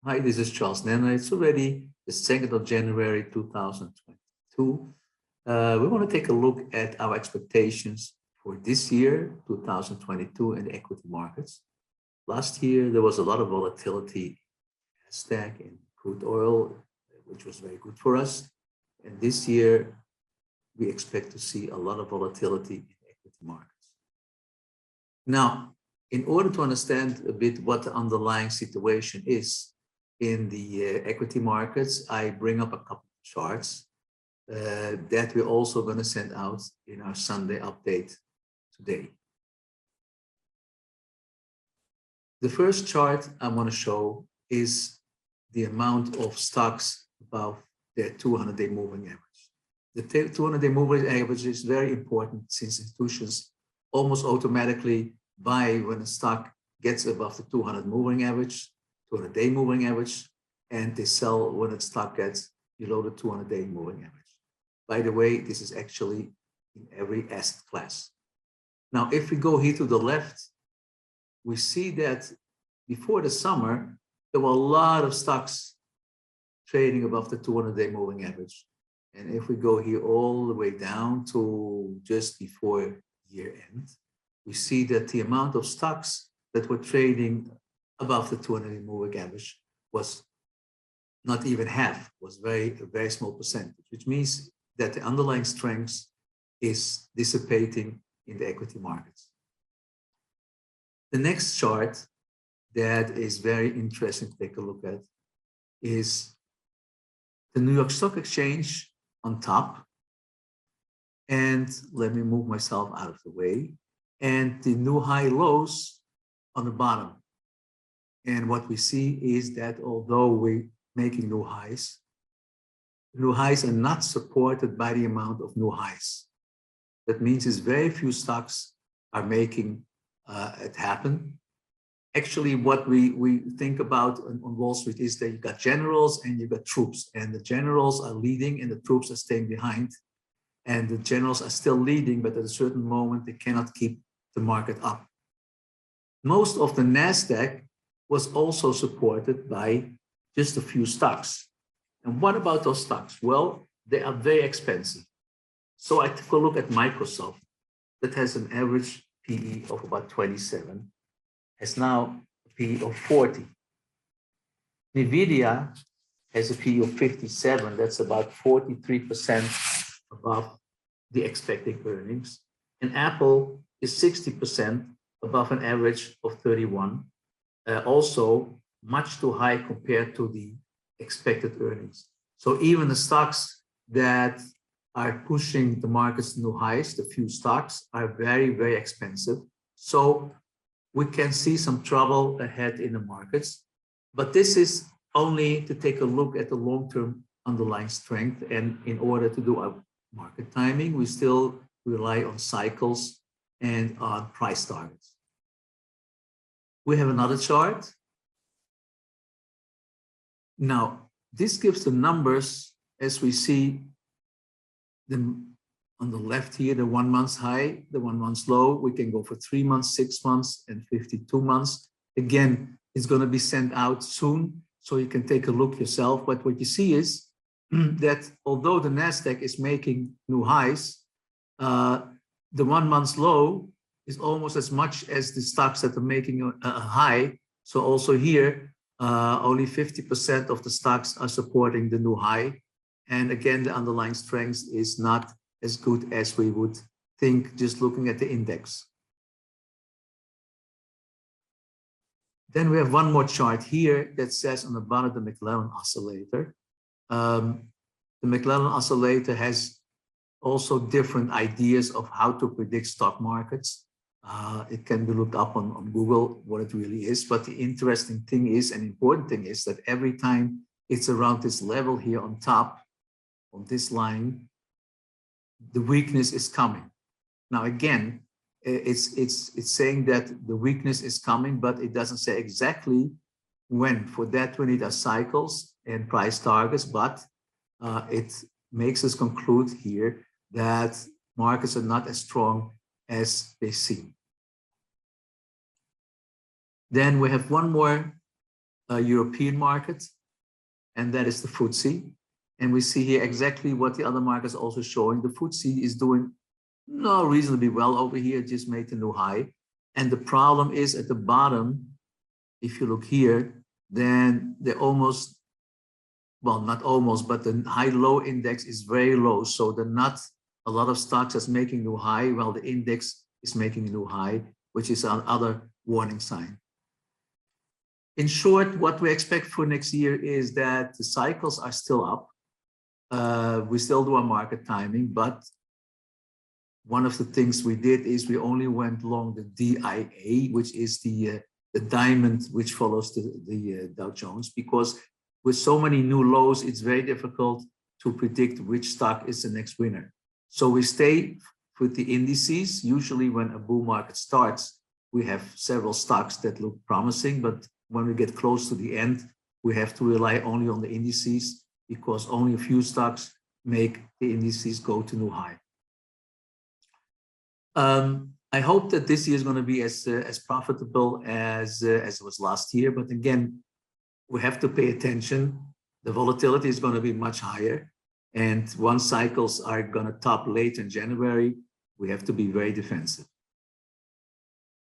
Hi, this is Charles Nenner. It's already the 2nd of January 2022. We want to take a look at our expectations for this year, 2022, in the equity markets. Last year, there was a lot of volatility in Nasdaq and crude oil, which was very good for us. And this year, we expect to see a lot of volatility in equity markets. Now, in order to understand a bit what the underlying situation is in the equity markets, I bring up a couple of charts that we're also going to send out in our Sunday update today. The first chart I want to show is the amount of stocks above their 200-day moving average. The 200-day moving average is very important since institutions almost automatically buy when a stock gets above the 200 moving average, 200-day moving average, and they sell when a stock gets below the 200-day moving average. By the way, this is actually in every asset class. Now, if we go here to the left, we see that before the summer, there were a lot of stocks trading above the 200-day moving average. And if we go here all the way down to just before year end, we see that the amount of stocks that were trading above the 200-day moving average was not even half, was a very small percentage, which means that the underlying strength is dissipating in the equity markets. The next chart that is very interesting to take a look at is the New York Stock Exchange on top. And let me move myself out of the way. And the new high lows on the bottom. And what we see is that although we're making new highs are not supported by the amount of new highs. That means is very few stocks are making it happen. Actually, what we think about on Wall Street is that you got generals and you got troops, and the generals are leading and the troops are staying behind. And the generals are still leading, but at a certain moment, they cannot keep the market up. Most of the Nasdaq was also supported by just a few stocks. And what about those stocks? Well, they are very expensive. So I took a look at Microsoft that has an average PE of about 27, has now a PE of 40. NVIDIA has a PE of 57, that's about 43% above the expected earnings. And Apple is 60% above an average of 31, also much too high compared to the expected earnings. So even the stocks that are pushing the markets to new highs, the few stocks, are very expensive. So we can see some trouble ahead in the markets, but this is only to take a look at the long-term underlying strength. And in order to do our market timing, we still rely on cycles and on price targets. We have another chart. Now, this gives the numbers as we see them on the left here, the 1 month high, the 1 month low. We can go for 3 months, 6 months, and 52 months. Again, it's going to be sent out soon, so you can take a look yourself. But what you see is that although the Nasdaq is making new highs, the 1 month low is almost as much as the stocks that are making a high. So also here, only 50% of the stocks are supporting the new high. And again, the underlying strength is not as good as we would think just looking at the index. Then we have one more chart here that says on the bottom the McClellan Oscillator. The McClellan Oscillator has also different ideas of how to predict stock markets. It can be looked up on Google what it really is. But the interesting thing is, and important thing is, that every time it's around this level here on top, on this line, the weakness is coming. Now again, it's saying that the weakness is coming, but it doesn't say exactly when. For that, we need our cycles and price targets, but it makes us conclude here that markets are not as strong as they seem. Then we have one more European market, and that is the FTSE. And we see here exactly what the other markets also showing. The FTSE is doing reasonably well over here, just made a new high. And the problem is at the bottom, if you look here, then they're almost, well, not almost, but the high-low index is very low. So they're not a lot of stocks that's making new high, while the index is making a new high, which is another warning sign. In short, what we expect for next year is that the cycles are still up. We still do our market timing, but one of the things we did is we only went long the DIA, which is the diamond which follows the Dow Jones, because with so many new lows, it's very difficult to predict which stock is the next winner. So we stay with the indices. Usually when a bull market starts, we have several stocks that look promising, but when we get close to the end, we have to rely only on the indices because only a few stocks make the indices go to new high. I hope that this year is going to be as profitable as it was last year, but again, we have to pay attention. The volatility is going to be much higher, and once cycles are going to top late in January, we have to be very defensive.